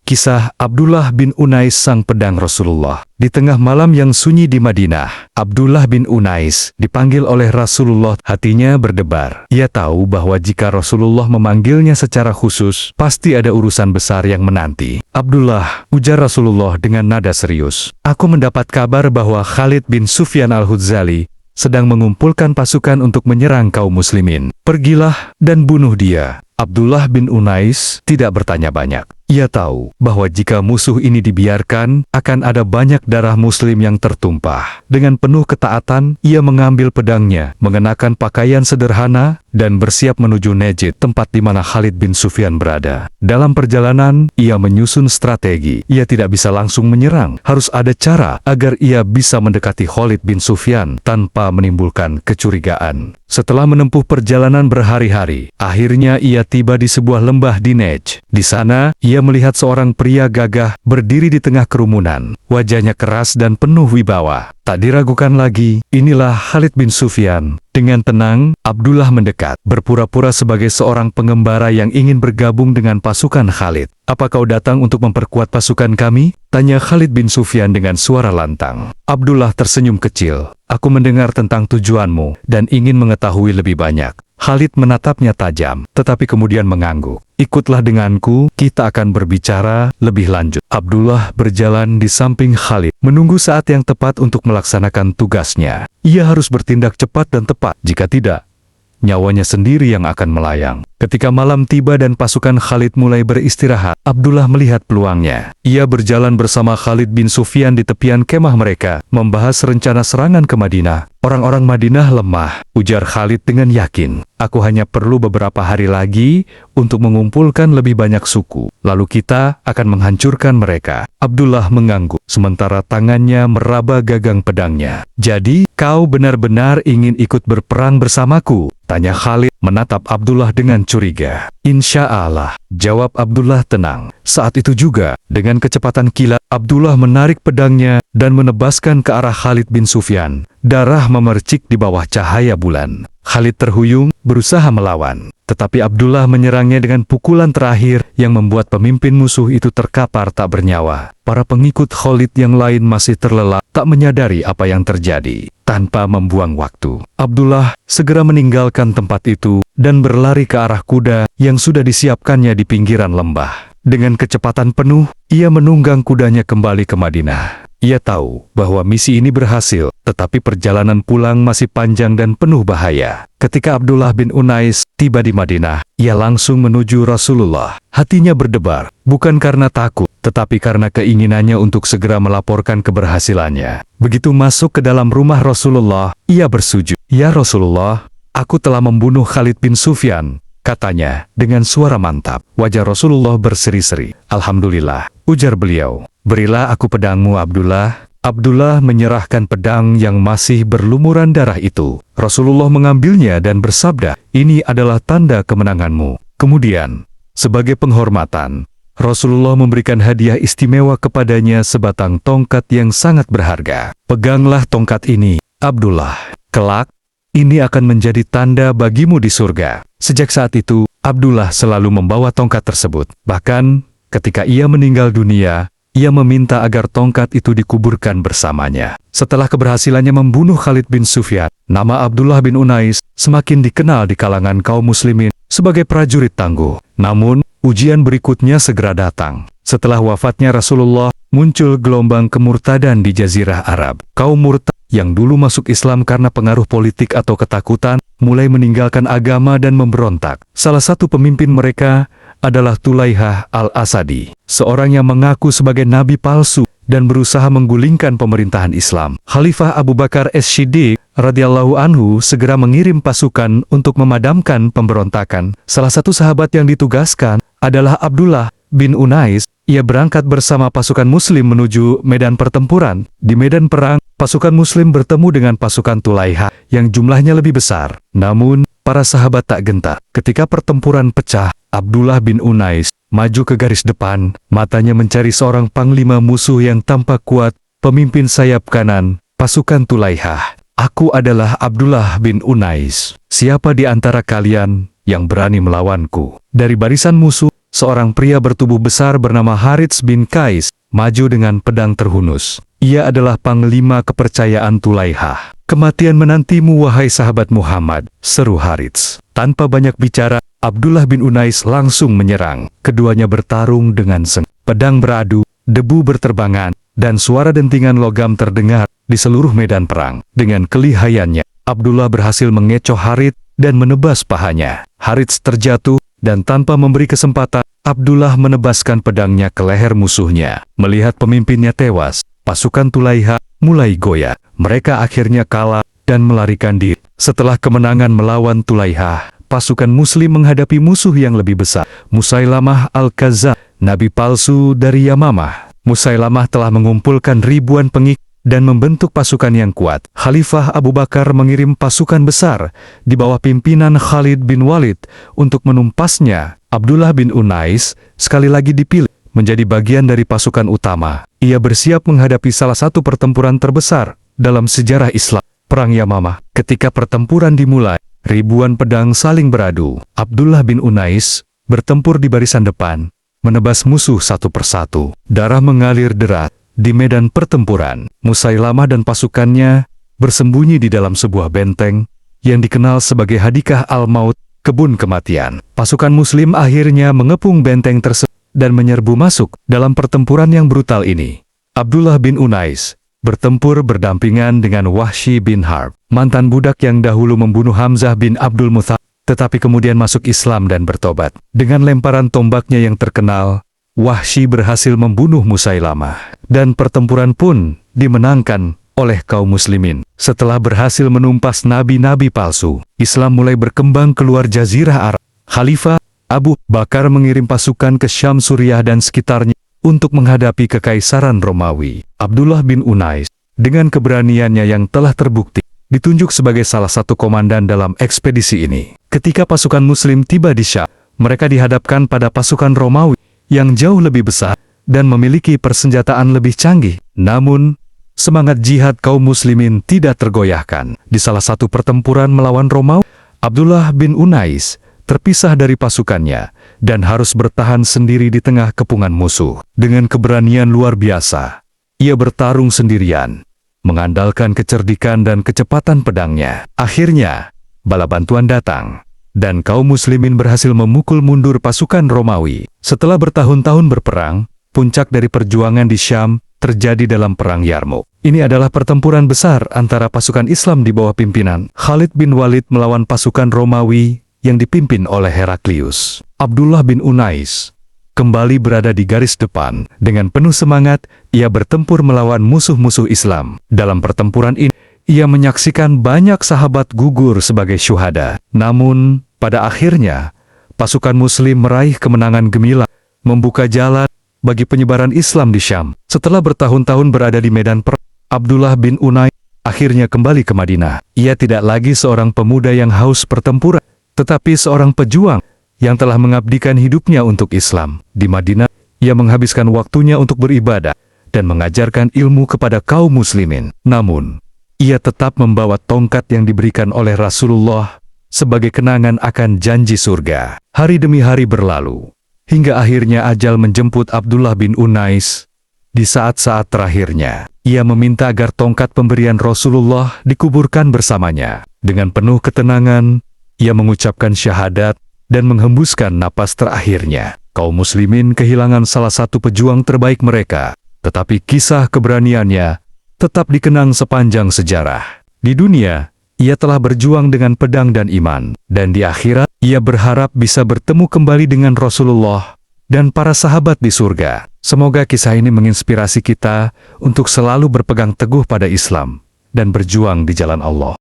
Kisah Abdullah bin Unais sang pedang Rasulullah. Di tengah malam yang sunyi di Madinah, Abdullah bin Unais dipanggil oleh Rasulullah. Hatinya berdebar. Ia tahu bahwa jika Rasulullah memanggilnya secara khusus, pasti ada urusan besar yang menanti. Abdullah, ujar Rasulullah dengan nada serius. Aku mendapat kabar bahwa Khalid bin Sufyan al-Hudzali sedang mengumpulkan pasukan untuk menyerang kaum muslimin. Pergilah dan bunuh dia. Abdullah bin Unais tidak bertanya banyak. Ia tahu bahwa jika musuh ini dibiarkan, akan ada banyak darah muslim yang tertumpah. Dengan penuh ketaatan, ia mengambil pedangnya, mengenakan pakaian sederhana, dan bersiap menuju Najd, tempat di mana Khalid bin Sufyan berada. Dalam perjalanan, ia menyusun strategi. Ia tidak bisa langsung menyerang. Harus ada cara agar ia bisa mendekati Khalid bin Sufyan tanpa menimbulkan kecurigaan. Setelah menempuh perjalanan berhari-hari, akhirnya ia tiba di sebuah lembah di Najd. Di sana, ia melihat seorang pria gagah berdiri di tengah kerumunan. Wajahnya keras dan penuh wibawa. Tak diragukan lagi, inilah Khalid bin Sufyan. Dengan tenang, Abdullah mendekat, berpura-pura sebagai seorang pengembara yang ingin bergabung dengan pasukan Khalid. Apa kau datang untuk memperkuat pasukan kami? Tanya Khalid bin Sufyan dengan suara lantang. Abdullah tersenyum kecil. Aku mendengar tentang tujuanmu dan ingin mengetahui lebih banyak. Khalid menatapnya tajam, tetapi kemudian mengangguk. Ikutlah denganku, kita akan berbicara lebih lanjut. Abdullah berjalan di samping Khalid, menunggu saat yang tepat untuk melaksanakan tugasnya. Ia harus bertindak cepat dan tepat, jika tidak, nyawanya sendiri yang akan melayang. Ketika malam tiba dan pasukan Khalid mulai beristirahat, Abdullah melihat peluangnya. Ia berjalan bersama Khalid bin Sufyan di tepian kemah mereka, membahas rencana serangan ke Madinah. Orang-orang Madinah lemah, ujar Khalid dengan yakin. Aku hanya perlu beberapa hari lagi untuk mengumpulkan lebih banyak suku. Lalu kita akan menghancurkan mereka. Abdullah mengangguk, sementara tangannya meraba gagang pedangnya. Jadi, kau benar-benar ingin ikut berperang bersamaku? Tanya Khalid, menatap Abdullah dengan curiga. Insya Allah, jawab Abdullah tenang. Saat itu juga, dengan kecepatan kilat, Abdullah menarik pedangnya dan menebaskan ke arah Khalid bin Sufyan. Darah memercik di bawah cahaya bulan. Khalid terhuyung, berusaha melawan. Tetapi Abdullah menyerangnya dengan pukulan terakhir yang membuat pemimpin musuh itu terkapar tak bernyawa. Para pengikut Khalid yang lain masih terlelap, tak menyadari apa yang terjadi. Tanpa membuang waktu, Abdullah segera meninggalkan tempat itu dan berlari ke arah kuda yang sudah disiapkannya di pinggiran lembah. Dengan kecepatan penuh, ia menunggang kudanya kembali ke Madinah. Ia tahu bahwa misi ini berhasil, tetapi perjalanan pulang masih panjang dan penuh bahaya. Ketika Abdullah bin Unais tiba di Madinah, ia langsung menuju Rasulullah. Hatinya berdebar, bukan karena takut, tetapi karena keinginannya untuk segera melaporkan keberhasilannya. Begitu masuk ke dalam rumah Rasulullah, ia bersujud. Ya Rasulullah, aku telah membunuh Khalid bin Sufyan, katanya dengan suara mantap. Wajah Rasulullah berseri-seri. Alhamdulillah, ujar beliau. Berilah aku pedangmu, Abdullah. Abdullah menyerahkan pedang yang masih berlumuran darah itu. Rasulullah mengambilnya dan bersabda, ini adalah tanda kemenanganmu. Kemudian, sebagai penghormatan, Rasulullah memberikan hadiah istimewa kepadanya sebatang tongkat yang sangat berharga. Peganglah tongkat ini, Abdullah. Kelak, ini akan menjadi tanda bagimu di surga. Sejak saat itu, Abdullah selalu membawa tongkat tersebut. Bahkan, ketika ia meninggal dunia, ia meminta agar tongkat itu dikuburkan bersamanya. Setelah keberhasilannya membunuh Khalid bin Sufyan, nama Abdullah bin Unais semakin dikenal di kalangan kaum muslimin sebagai prajurit tangguh. Namun, ujian berikutnya segera datang. Setelah wafatnya Rasulullah, muncul gelombang kemurtadan di Jazirah Arab. Kaum murtad yang dulu masuk Islam karena pengaruh politik atau ketakutan, mulai meninggalkan agama dan memberontak. Salah satu pemimpin mereka adalah Tulaihah al-Asadi, seorang yang mengaku sebagai nabi palsu dan berusaha menggulingkan pemerintahan Islam. Khalifah Abu Bakar as-Siddiq radhiyallahu anhu segera mengirim pasukan untuk memadamkan pemberontakan. Salah satu sahabat yang ditugaskan adalah Abdullah bin Unais. Ia berangkat bersama pasukan muslim menuju medan pertempuran. Di medan perang, pasukan muslim bertemu dengan pasukan Tulaihah yang jumlahnya lebih besar. Namun, para sahabat tak gentar. Ketika pertempuran pecah, Abdullah bin Unais maju ke garis depan, matanya mencari seorang panglima musuh yang tampak kuat, pemimpin sayap kanan, pasukan Tulaihah. Aku adalah Abdullah bin Unais. Siapa di antara kalian yang berani melawanku? Dari barisan musuh, seorang pria bertubuh besar bernama Harits bin Qais maju dengan pedang terhunus. Ia adalah panglima kepercayaan Tulaihah. "Kematian menantimu, wahai sahabat Muhammad," seru Harits. Tanpa banyak bicara, Abdullah bin Unais langsung menyerang. Keduanya bertarung dengan sengit. Pedang beradu, debu berterbangan, dan suara dentingan logam terdengar di seluruh medan perang. Dengan kelihayannya, Abdullah berhasil mengecoh Harits dan menebas pahanya. Harits terjatuh, dan tanpa memberi kesempatan, Abdullah menebaskan pedangnya ke leher musuhnya. Melihat pemimpinnya tewas, pasukan Tulaihah mulai goyah. Mereka akhirnya kalah dan melarikan diri. Setelah kemenangan melawan Tulaihah, pasukan Muslim menghadapi musuh yang lebih besar, Musailamah al-Kazzab, nabi palsu dari Yamamah. Musailamah telah mengumpulkan ribuan pengikut dan membentuk pasukan yang kuat. Khalifah Abu Bakar mengirim pasukan besar di bawah pimpinan Khalid bin Walid untuk menumpasnya. Abdullah bin Unais sekali lagi dipilih menjadi bagian dari pasukan utama. Ia bersiap menghadapi salah satu pertempuran terbesar dalam sejarah Islam, Perang Yamamah. Ketika pertempuran dimulai, ribuan pedang saling beradu. Abdullah bin Unais bertempur di barisan depan, menebas musuh satu persatu. Darah mengalir deras di medan pertempuran. Musailamah dan pasukannya bersembunyi di dalam sebuah benteng yang dikenal sebagai Hadikah al-Maut, kebun kematian. Pasukan Muslim akhirnya mengepung benteng tersebut dan menyerbu masuk dalam pertempuran yang brutal ini. Abdullah bin Unais bertempur berdampingan dengan Wahsy bin Harb, mantan budak yang dahulu membunuh Hamzah bin Abdul Muthalib, tetapi kemudian masuk Islam dan bertobat. Dengan lemparan tombaknya yang terkenal, Wahsy berhasil membunuh Musailamah, dan pertempuran pun dimenangkan oleh kaum muslimin. Setelah berhasil menumpas nabi-nabi palsu, Islam mulai berkembang keluar Jazirah Arab. Khalifah Abu Bakar mengirim pasukan ke Syam, Suriah dan sekitarnya untuk menghadapi kekaisaran Romawi. Abdullah bin Unais, dengan keberaniannya yang telah terbukti, ditunjuk sebagai salah satu komandan dalam ekspedisi ini. Ketika pasukan Muslim tiba di Syam, mereka dihadapkan pada pasukan Romawi yang jauh lebih besar dan memiliki persenjataan lebih canggih. Namun, semangat jihad kaum muslimin tidak tergoyahkan. Di salah satu pertempuran melawan Romawi, Abdullah bin Unais terpisah dari pasukannya dan harus bertahan sendiri di tengah kepungan musuh. Dengan keberanian luar biasa, ia bertarung sendirian, mengandalkan kecerdikan dan kecepatan pedangnya. Akhirnya, bala bantuan datang, dan kaum muslimin berhasil memukul mundur pasukan Romawi. Setelah bertahun-tahun berperang, puncak dari perjuangan di Syam terjadi dalam Perang Yarmouk. Ini adalah pertempuran besar antara pasukan Islam di bawah pimpinan Khalid bin Walid melawan pasukan Romawi yang dipimpin oleh Heraklius. Abdullah bin Unais kembali berada di garis depan. Dengan penuh semangat, ia bertempur melawan musuh-musuh Islam. Dalam pertempuran ini, ia menyaksikan banyak sahabat gugur sebagai syuhada. Namun, pada akhirnya, pasukan Muslim meraih kemenangan gemilang, membuka jalan bagi penyebaran Islam di Syam. Setelah bertahun-tahun berada di medan perang, Abdullah bin Unais akhirnya kembali ke Madinah. Ia tidak lagi seorang pemuda yang haus pertempuran, tetapi seorang pejuang yang telah mengabdikan hidupnya untuk Islam. Di Madinah, ia menghabiskan waktunya untuk beribadah dan mengajarkan ilmu kepada kaum muslimin. Namun, ia tetap membawa tongkat yang diberikan oleh Rasulullah sebagai kenangan akan janji surga. Hari demi hari berlalu, hingga akhirnya ajal menjemput Abdullah bin Unais. Di saat-saat terakhirnya, ia meminta agar tongkat pemberian Rasulullah dikuburkan bersamanya. Dengan penuh ketenangan, ia mengucapkan syahadat dan menghembuskan napas terakhirnya. Kaum muslimin kehilangan salah satu pejuang terbaik mereka, tetapi kisah keberaniannya tetap dikenang sepanjang sejarah. Di dunia, ia telah berjuang dengan pedang dan iman, dan di akhirat, ia berharap bisa bertemu kembali dengan Rasulullah dan para sahabat di surga. Semoga kisah ini menginspirasi kita untuk selalu berpegang teguh pada Islam dan berjuang di jalan Allah.